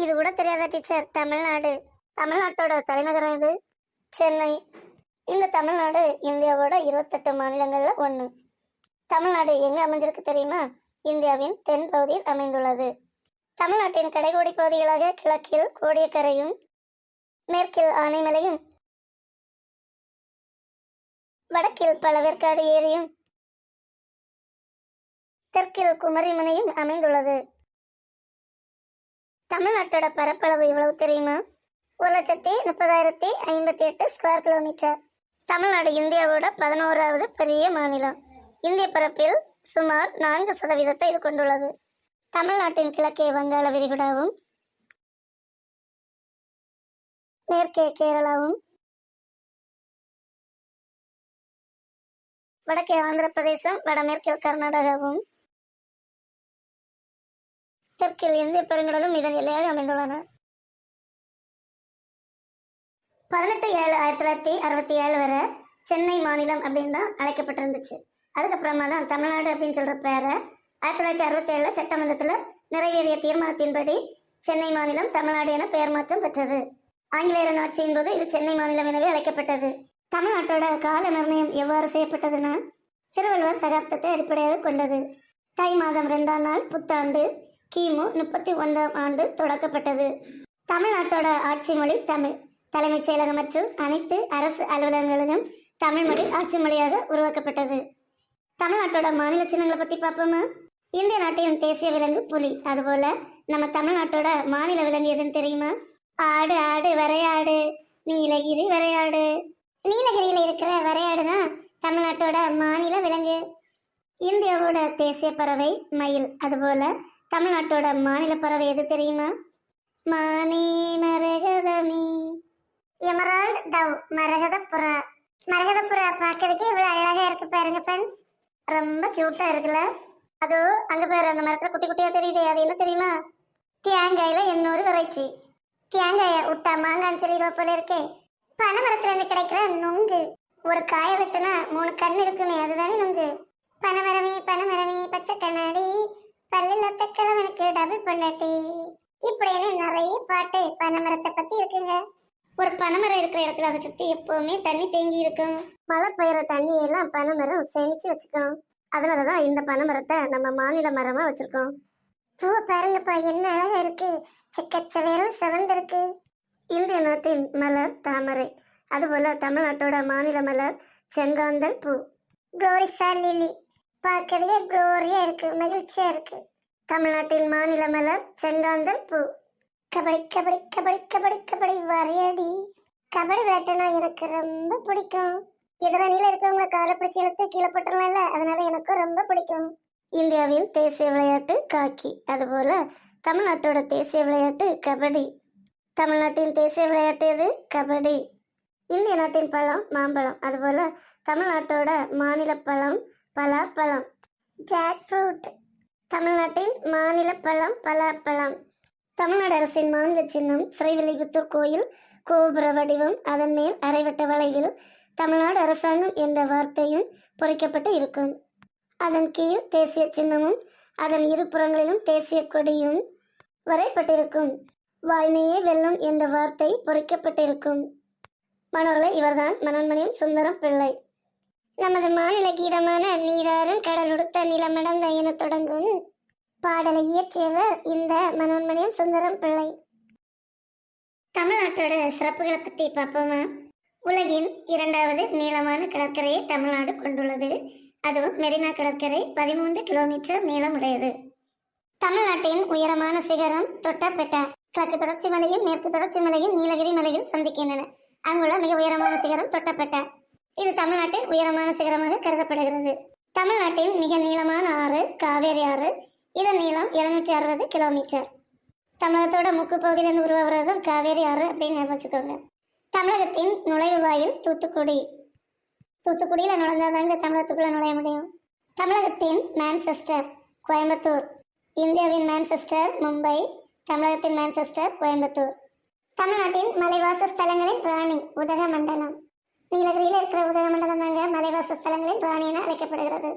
இது கூட தெரியாத டீச்சர்? தமிழ்நாடு. தமிழ்நாட்டோட தலைநகரம் இது சென்னை. இந்த தமிழ்நாடு இந்தியாவோட 28 மாநிலங்கள்ல ஒன்று. தமிழ்நாடு எங்க அமைஞ்சிருக்கு தெரியுமா? இந்தியாவின் தென் பகுதியில் அமைந்துள்ளது. தமிழ்நாட்டின் கடைகோடி பகுதிகளாக கிழக்கில் கோடியக்கரையும், மேற்கில் ஆனைமலையும், வடக்கில் பழவேற்காடு ஏரியும், தெற்கில் குமரிமுனையும் அமைந்துள்ளது. தமிழ்நாட்டோட பரப்பளவு எவ்வளவு தெரியுமா? 1,30,058 ஸ்கொயர் கிலோமீட்டர். தமிழ்நாடு இந்தியாவோட 11வது பெரிய மாநிலம். இந்திய பரப்பில் சுமார் 4% இது கொண்டுள்ளது. தமிழ்நாட்டின் கிழக்கே வங்காள விரிகுடாவும், மேற்கே கேரளாவும், வடக்கே ஆந்திர பிரதேசம், வடமேற்கில் கர்நாடகாவும், தெற்கில் இந்திய பெருங்கடலும் இதன் எல்லையாக அமைந்துள்ளன. 18/7/1967 வரை சென்னை மாநிலம் அப்படின்னு தான் அழைக்கப்பட்டிருந்துச்சு. அதுக்கப்புறமா தான் தமிழ்நாடு அப்படின்னு சொல்ற பேரை 1967 சட்டமன்றத்தில் நிறைவேறிய தீர்மானத்தின்படி சென்னை மாநிலம் தமிழ்நாடு என பெயர் மாற்றம் பெற்றது. ஆங்கிலேயரின் ஆட்சியின் போது இது சென்னை மாநிலம் எனவே அழைக்கப்பட்டது. தமிழ்நாட்டோட கால நிர்ணயம் எவ்வாறு செய்யப்பட்டதுன்னா, திருவள்ளுவர் சகாப்தத்தை அடிப்படையாக கொண்டது. தை மாதம் 2ஆம் நாள் புத்தாண்டு கிமு 31ஆம் ஆண்டு தொடக்கப்பட்டது. தமிழ்நாட்டோட ஆட்சி மொழி தமிழ். தலைமைச் செயலகம் மற்றும் அனைத்து அரசு அலுவலகங்களிலும் தமிழ் மொழி ஆட்சி மொழியாக உருவாக்கப்பட்டது. தமிழ்நாட்டோட மாநில சின்னங்களை பத்தி பார்ப்போமா? இந்திய நாட்டின் தேசிய விலங்கு புலி. அதுபோல நம்ம தமிழ்நாட்டோட மாநில விலங்கு எதுன்னு தெரியுமா? ஆடு ஆடு வரையாடு, நீலகிரி வரையாடு. நீலகிரியில இருக்கிற வரையாடு தான் தமிழ்நாட்டோட மாநில விலங்கு. இந்தியாவோட தேசிய பறவை மயில். அதுபோல தமிழ்நாட்டோட மாநில பறவை எது தெரியுமா? மானே மரகதமே. எமரால்டு டவ், மரகத புறா. மரகத புறா பார்க்கறதுக்கு இவ்வளவு அழகா இருக்கு பாருங்க ஃப்ரெண்ட்ஸ். ரொம்ப கியூட்டா இருக்குல்ல? அதோ அங்க பாரு, அந்த மரத்துல குட்டி குட்டியா தெரியுது. அது என்ன தெரியுமா? தேங்காயில இன்னொரு வெரைட்டி. தேங்காய விட்டா மாங்கான்னு சொல்லிடுவா போல இருக்கு. பனை மரத்துல இருந்து கிடைக்கிற நுங்கு. ஒரு காய வெட்டுனா 3 கண் இருக்குமே, அதுதானே நுங்கு. பனைமரமே பனைமரமே பச்சை கண்ணாடி, பல்லில் ஒத்தக்கிழவனுக்கு டபுள் பொண்டாட்டி. இப்படின்னு நிறைய பாட்டு பனைமரத்தை பத்தி இருக்குங்க. ஒரு பனைமரம் இருக்கிற இடத்துல அதை சுத்தி எப்பவுமே தண்ணி தேங்கி இருக்கும். மழை பெய்யற தண்ணி எல்லாம் பனைமரம் சேமிச்சு வச்சுக்கோம். அதனாலதான் இந்த பனைமரத்தை நம்ம மாநில மரமா வச்சிருக்கோம். பூ பாருங்கப்பா, என்ன அழகா இருக்கு. சிக்கச்சவேரும் சிவந்திருக்கு. இந்திய நாட்டின் மலர் தாமரை. அதுபோல தமிழ்நாட்டோட மாநில மலர் செங்காந்தல் பூ. குளோரிசா லிலி. பார்க்கறதே குளோரியா இருக்கு, மகிழ்ச்சியா இருக்கு. தமிழ்நாட்டின் மாநில மலர் செங்காந்தல் பூ. கபடி கபடி கபடி கபடி கபடி வரையடி. கபடி விளையாட்டுனா எனக்கு ரொம்ப பிடிக்கும். எதிரணியில இருக்கவங்களை காலை பிடிச்சி இழுத்து கீழே போட்டுருவாங்கல்ல, அதனால எனக்கும் ரொம்ப பிடிக்கும். இந்தியாவின் தேசிய விளையாட்டு காக்கி. அதுபோல தமிழ்நாட்டோட தேசிய விளையாட்டு கபடி. தமிழ்நாட்டின் தேசிய விளையாட்டு எது? கபடி. இந்திய நாட்டின் பழம் மாம்பழம். அதுபோல தமிழ்நாட்டோட மாநில பழம் பலாப்பழம், ஜாக் ஃப்ரூட். தமிழ்நாட்டின் மாநில பழம் பலாப்பழம். தமிழ்நாடு அரசின் மாநில சின்னம் ஸ்ரீவில்லிபுத்தூர் கோயில் கோபுர வடிவம். அதன் மேல் அரைவட்ட வளைவில் தமிழ்நாடு அரசாங்கம் என்ற வார்த்தையும் பொறிக்கப்பட்டு இருக்கும். அதன் கீழ் தேசிய சின்னமும் அதன் இருபுறங்களிலும் தேசிய கொடியும் வரைப்பட்டிருக்கும். வாய்மையே வெல்லும் என்ற வார்த்தை பொறிக்கப்பட்டிருக்கும். மாணவர்களே, இவர்தான் மனோன்மணியம் சுந்தரம் பிள்ளை. நமது மாநில கீதமான நீராறும் கடல் உடுத்த நிலமடந்த என தொடங்கும் பாடலை இயற்றியவர் இந்த மனோன்மணியம் சுந்தரம் பிள்ளை. தமிழ்நாட்டோட சிறப்புகளை பத்தி பார்ப்போமா? உலகின் 2வது நீளமான கடற்கரையை தமிழ்நாடு கொண்டுள்ளது. அதுவும் மெரினா கடற்கரை 13 கிலோமீட்டர் நீளமுடையது. தமிழ்நாட்டின் உயரமான சிகரம் தொட்டபெட்டா. கிழக்கு தொடர்ச்சி மலையும் மேற்கு தொடர்ச்சி மலையும் நீலகிரி மலையில் சந்திக்கின்றன. அங்குள்ள மிக உயரமான சிகரம் தொட்டபெட்டா. இது தமிழ்நாட்டின் உயரமான சிகரமாக கருதப்படுகிறது. தமிழ்நாட்டின் மிக நீளமான ஆறு காவேரி ஆறு. இதன் நீளம் 760 கிலோமீட்டர். தமிழகத்தோட முக்கு பகுதியிலிருந்து உருவாகிறதும் காவேரி ஆறு அப்படின்னு வச்சுக்கோங்க. தமிழகத்தின் நுழைவு வாயில் தூத்துக்குடி. தூத்துக்குடியில நுழைஞ்சாதாங்க தமிழகத்துக்குள்ள நுழைய முடியும். தமிழகத்தின் மான்செஸ்டர் கோயம்புத்தூர். இந்தியாவின் மான்செஸ்டர் மும்பை. தமிழகத்தின் மான்செஸ்டர் கோயம்புத்தூர். தமிழ்நாட்டின் மலைவாச ஸ்தலங்களின் ராணி உதகமண்டலம். நீலகிரியில் இருக்கிற உதகமண்டலம் தாங்க மலைவாச ஸ்தலங்களின் ராணி என அழைக்கப்படுகிறது.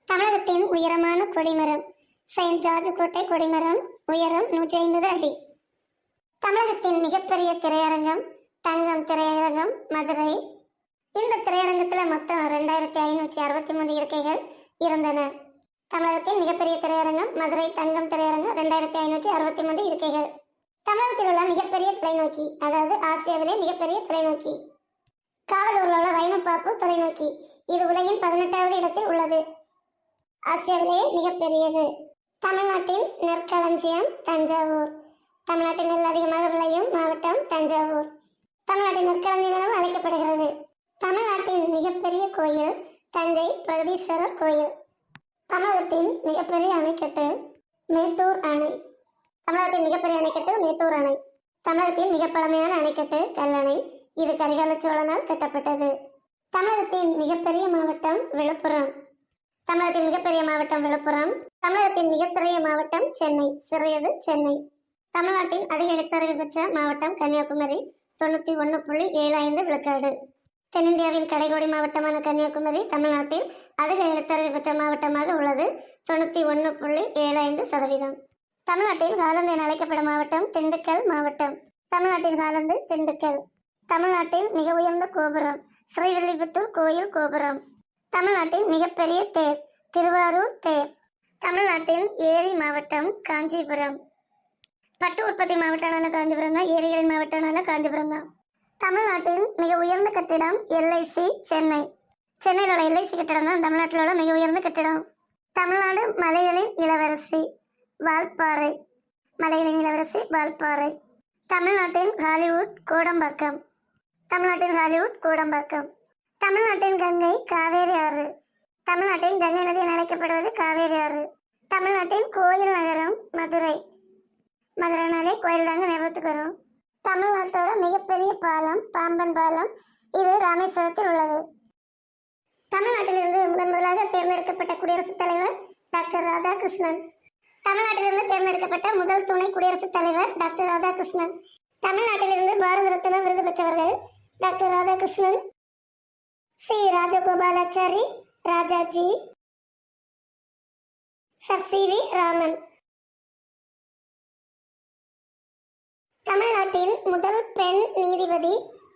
தமிழகத்தின் உயரமான கொடிமரம் செயின்ட் ஜார்ஜ் கோட்டை கொடிமரம். உயரம் 150 அடி. தமிழகத்தின் மிகப்பெரிய திரையரங்கம் தங்கம் திரையரங்கம் மதுரை. இந்த திரையரங்கத்துல மொத்தம் 2563 இருக்கைகள் இருந்தன. தமிழகத்தின் மிகப்பெரிய திரையரங்கம் மதுரை தங்கம் திரையரங்கம் 2563 இருக்கைகள். தமிழகத்தில் உள்ள மிகப்பெரிய தொலைநோக்கி, அதாவது ஆசியாவிலே மிகப்பெரிய தொலைநோக்கி காவலூரில் உள்ள வைமப்பாப்பு தொலைநோக்கி. இது உலகின் 18வது இடத்தில் உள்ளது. ஆசியாவிலே மிகப்பெரியது. தமிழ்நாட்டின் நெற்களஞ்சியம் தஞ்சாவூர். தமிழ்நாட்டில் நெல் அதிகமாக விளையும் மாவட்டம் தஞ்சாவூர். தமிழ்நாட்டின் நெற்களஞ்சியம் எனவும் அழைக்கப்படுகிறது. தமிழ்நாட்டின் மிகப்பெரிய கோயில் தஞ்சை பிரகதீஸ்வரர் கோயில். தமிழகத்தின் மிகப்பெரிய அணைக்கட்டு மேட்டூர் அணை. தமிழகத்தின் மிகப்பெரிய அணைக்கட்டு மேட்டூர் அணை. தமிழகத்தின் மிக பழமையான அணைக்கட்டு கல்லணை. இது கரிகால சோழனால் கட்டப்பட்டது. தமிழகத்தின் மிகப்பெரிய மாவட்டம் விழுப்புரம். தமிழகத்தின் மிகப்பெரிய மாவட்டம் விழுப்புரம். தமிழகத்தின் மிக சிறிய மாவட்டம் சென்னை. சிறியது சென்னை. தமிழ்நாட்டின் அதிக எழுத்தறிவு பெற்ற மாவட்டம் கன்னியாகுமரி 91.75 விழுக்காடு. தென்னிந்தியாவின் கடைகோடி மாவட்டமான கன்னியாகுமரி தமிழ்நாட்டில் அதிக எழுத்தறிவு பெற்ற மாவட்டமாக உள்ளது. 91.75%. தமிழ்நாட்டின் காலந்து என அழைக்கப்படும் மாவட்டம் திண்டுக்கல் மாவட்டம். தமிழ்நாட்டின் காலந்து திண்டுக்கல். தமிழ்நாட்டின் மிக உயர்ந்த கோபுரம் ஸ்ரீவில்லிபுத்தூர் கோயில் கோபுரம். தமிழ்நாட்டின் மிகப்பெரிய தேர் திருவாரூர் தேர். தமிழ்நாட்டின் ஏரி மாவட்டம் காஞ்சிபுரம். பட்டு உற்பத்தி மாவட்டமான காஞ்சிபுரம் தான். ஏரிகளின் மாவட்டமான காஞ்சிபுரம் தான். தமிழ்நாட்டின் மிக உயர்ந்த கட்டிடம் எல்ஐசி சென்னை. சென்னையில் உள்ள எல்ஐசி கட்டிடம் தான் தமிழ்நாட்டில் உள்ள மிக உயர்ந்த கட்டிடம். தமிழ்நாடு மலைகளின் இளவரசி வால்பாறை. மலைகளின் இளவரசி வால்பாறை. தமிழ்நாட்டின் ஹாலிவுட் கோடம்பாக்கம். தமிழ்நாட்டின் ஹாலிவுட் கோடம்பாக்கம். தமிழ்நாட்டின் கங்கை காவேரி ஆறு. தமிழ்நாட்டின் கங்கை நதி என அழைக்கப்படுவது காவேரி ஆறு. தமிழ்நாட்டின் கோயில் நகரம் மதுரை. மதுரைனாலே கோயில் தாங்க ஞாபகத்துக்கு வரும். தமிழ்நாட்டோட மிகப்பெரிய பாலம் பாம்பன் பாலம். இது ராமேஸ்வரத்தில் உள்ளது. தமிழ்நாட்டிலிருந்து முதலாக தேர்ந்தெடுக்கப்பட்ட குடியரசுத் தலைவர் டாக்டர் ராதாகிருஷ்ணன். தமிழ்நாட்டிலிருந்து தேர்ந்தெடுக்கப்பட்ட முதல் துணை குடியரசுத் தலைவர் டாக்டர் ராதாகிருஷ்ணன். தமிழ்நாட்டிலிருந்து பாரத ரத்னா விருது பெற்றவர்கள் doctor Radhakrishnan, C Rajagopalachari, Rajaji, sir C V Raman. தமிழ்நாட்டின் முதல் பெண் நீதிபதி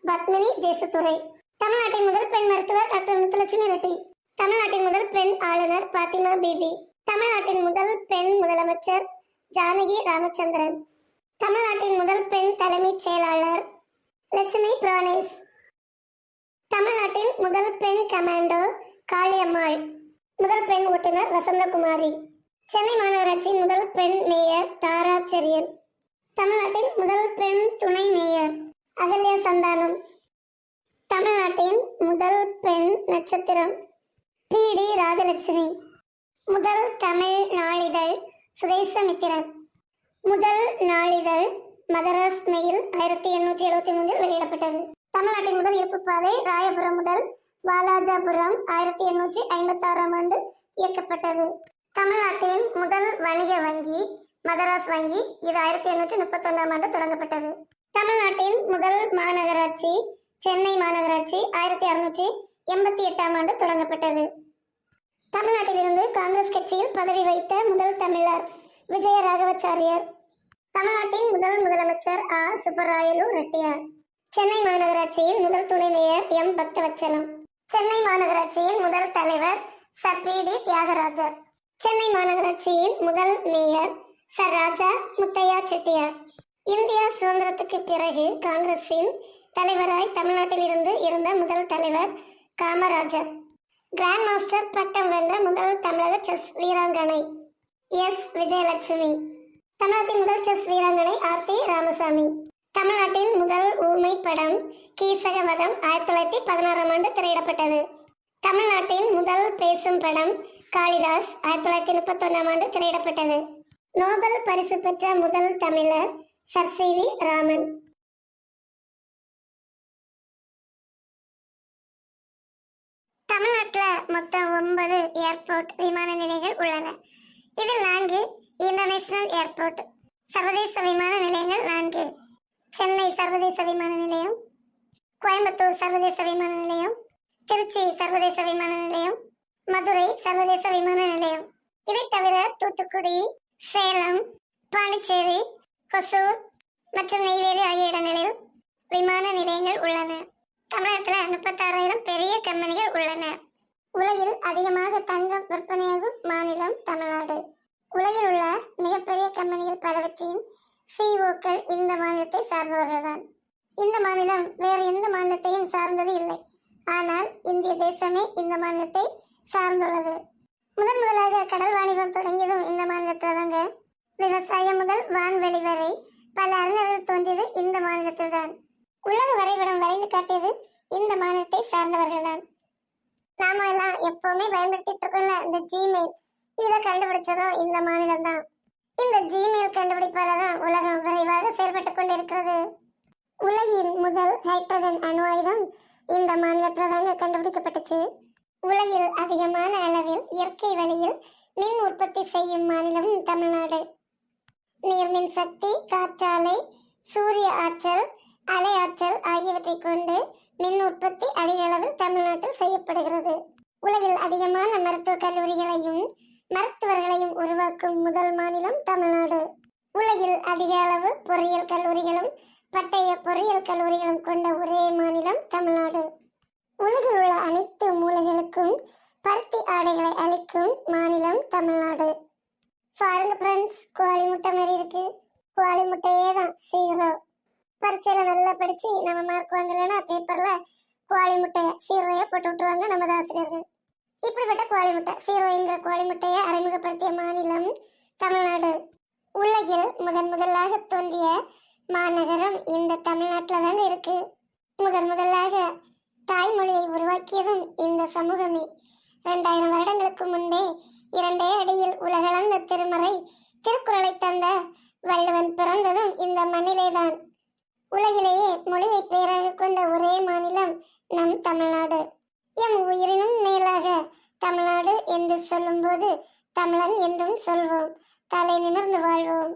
பத்மினி தேசத்துறை. தமிழ்நாட்டின் முதல் பெண் மருத்துவர் டாக்டர் முத்துலட்சுமி ரெட்டி. தமிழ்நாட்டின் முதல் பெண் ஆளுநர் பாத்திமா பிபி. தமிழ்நாட்டின் முதல் பெண் முதலமைச்சர் ஜானகி ராமச்சந்திரன். தமிழ்நாட்டின் முதல் பெண் தலைமைச் செயலாளர் லட்சுமி பிரானேஸ். தமிழ்நாட்டின் முதல் பெண் கமாண்டோ காளியம்மாள். முதல் பெண் ஓட்டுநர் வசந்தகுமாரி. சென்னை மாநகராட்சியின் முதல் பெண் மேயர் தாரா செரியன். தமிழ்நாட்டின் முதல் பெண் துணை மேயர் அகல்யா சந்தானம். தமிழ்நாட்டின் முதல் பெண் நட்சத்திரம் பி.டி. ராஜலட்சுமி. முதல் தமிழ் நாளிதழ் சுதேசமித்திரன். முதல் நாளிதழ் மதராஸ் மெயில் 1873 வெளியிடப்பட்டது. தமிழ்நாட்டின் முதல் இருப்பு பாதை ராயபுரம் முதல் வாலாஜாபுரம் 1856 ஆண்டு இயக்கப்பட்டது. தமிழ்நாட்டின் முதல் வணிக வங்கி மதராஸ் வங்கி. இது 1831 ஆண்டு தொடங்கப்பட்டது. தமிழ்நாட்டின் முதல் மாநகராட்சி சென்னை மாநகராட்சி 1688 ஆண்டு தொடங்கப்பட்டது. தமிழ்நாட்டிலிருந்து காங்கிரஸ் கட்சியில் பதவி வைத்த முதல் தமிழர் விஜய ராகவாச்சாரியார். தமிழ்நாட்டின் முதல் முதலமைச்சர் ஆ சுப்பராயலு ரெட்டியார். சென்னை மாநகராட்சியின் முதல் துணை மேயர் எம் பக்தவச்சலம். சென்னை மாநகராட்சியின் முதல் தலைவர் சர் பி.டி. தியாகராஜர். சென்னை மாநகராட்சியின் முதல் mayor sir Raja Muthiah Chettiar. India சுதந்திரத்துக்கு பிறகு காங்கிரசின் தலைவராய் தமிழ்நாட்டில் இருந்து இருந்த முதல் தலைவர் காமராஜர். கிராண்ட் மாஸ்டர் பட்டம் வென்ற முதல் தமிழக செஸ் வீராங்கனை எஸ் விஜயலட்சுமி. தமிழகத்தின் முதல் செஸ் வீராங்கனை ஆர்த்தி ராமசாமி. தமிழ்நாட்டின் முதல் ஊமை படம் கீசகவதம் 1916 ஆண்டு திரையிடப்பட்டது. தமிழ்நாட்டின் முதல் பேசும் படம் காளிதாஸ் 1931 ஆண்டு திரையிடப்பட்டது. நோபல் பரிசு பெற்ற முதல் தமிழர் சர் சி வி ராமன். தமிழ்நாட்டில் மொத்தம் 9 ஏர்போர்ட் விமான நிலையங்கள் உள்ளன. இதில் 4 இன்டர்நேஷனல் ஏர்போர்ட் சர்வதேச விமான நிலையங்கள் 4. சென்னை சர்வதேச விமான நிலையம், கோயம்புத்தூர் சர்வதேச விமான நிலையம், திருச்சி சர்வதேச விமான நிலையம், மதுரை சர்வதேச விமான நிலையம். இதை தவிர தூத்துக்குடி, சேலம், பாண்டிச்சேரி, ஹொசூர், மற்றும் நெய்வேலி ஆகிய இடங்களில் விமான நிலையங்கள் உள்ளன. தமிழகத்தில் 36,000 பெரிய கம்பெனிகள் உள்ளன. உலகில் அதிகமாக தங்கம் விற்பனையாகும் மாநிலம் தமிழ்நாடு. உலகில் உள்ள மிகப்பெரிய கம்பெனிகள் பலவற்றின் சிஓக்கள் இந்த மாநிலத்தை சார்ந்தவர்கள்தான். இந்த மாநிலம் வேறு எந்த மாநிலத்தையும் சார்ந்தது இல்லை. ஆனால் இந்திய தேசமே இந்த மாநிலத்தை சார்ந்துள்ளது. முதலாக கடல் வாணிபம் தொடங்கியதும் இந்த மாநிலத்தில் தாங்க. விவசாயம் முதல் வான்வெளி வரை பல அறிஞர்கள் தோன்றியது இந்த மாநிலத்தில் தான். உலக வரைபடம் வரைந்து காட்டியது இந்த மாநிலத்தை சார்ந்தவர்கள் தான். நாம எல்லாம் எப்பவுமே பயன்படுத்திட்டு இருக்கோம்ல இந்த ஜிமெயில், இதை கண்டுபிடிச்சதும் இந்த மாநிலம் தான். இந்த ஜிமெயில் கண்டுபிடிப்பால தான் உலகம் விரைவாக செயல்பட்டு கொண்டிருக்கிறது. உலகின் முதல் ஹைட்ரஜன் அணு ஆயுதம் இந்த மாநிலத்தில் தாங்க கண்டுபிடிக்கப்பட்டுச்சு. உலகில் அதிகமான அளவில் இயற்கை வழியில் மின் உற்பத்தி செய்யும் மாநிலம் தமிழ்நாடு. நீர்மின் சக்தி, காற்றாலை, சூரிய ஆற்றல், அலை ஆற்றல் ஆகியவற்றை கொண்டு மின் உற்பத்தி அதிக அளவில் தமிழ்நாட்டில் செய்யப்படுகிறது. உலகில் அதிகமான மருத்துவக் கல்லூரிகளையும் மருத்துவர்களையும் உருவாக்கும் முதல் மாநிலம் தமிழ்நாடு. உலகில் அதிக அளவு பொறியியல் கல்லூரிகளும் பட்டய பொறியியல் கல்லூரிகளும் கொண்ட ஒரே மாநிலம் தமிழ்நாடு. உலகில் உள்ள அனைத்து மூலைகளுக்கும் பருத்தி ஆடைகளை அளிக்கும் மாநிலம் தமிழ்நாடு. பாருங்க ஃப்ரெண்ட்ஸ், கோழி முட்டை மாதிரி இருக்கு. கோழி முட்டையே தான் சீரோ. பரீட்சையில நல்லா படிச்சு நம்ம மார்க் வாங்கலைன்னா பேப்பர்ல கோழி முட்டைய சீரோயை போட்டு விட்டுருவாங்க நமது ஆசிரியர்கள். இப்படிப்பட்ட கோழி முட்டை சீரோங்கிற கோழி முட்டையை அறிமுகப்படுத்திய மாநிலம் தமிழ்நாடு. உலகில் முதலாக தோன்றிய மாநகரம் இந்த தமிழ்நாட்டில் தானே இருக்கு. முதலாக தாய்மொழியை உருவாக்கியதும் இந்த சமூகமே. 2000 வருடங்களுக்கு முன்பே 2 அடியில் உலகளந்த திருமறை திருக்குறளை தந்த வள்ளுவன் பிறந்ததும் இந்த மண்ணிலேதான். உலகிலேயே மொழியை பேராக கொண்ட ஒரே மாநிலம் நம் தமிழ்நாடு. எம் உயிரினும் மேலாக தமிழ்நாடு என்று சொல்லும்போது தமிழன் என்றும் சொல்வோம். தலை நிமிர்ந்து வாழ்வோம்.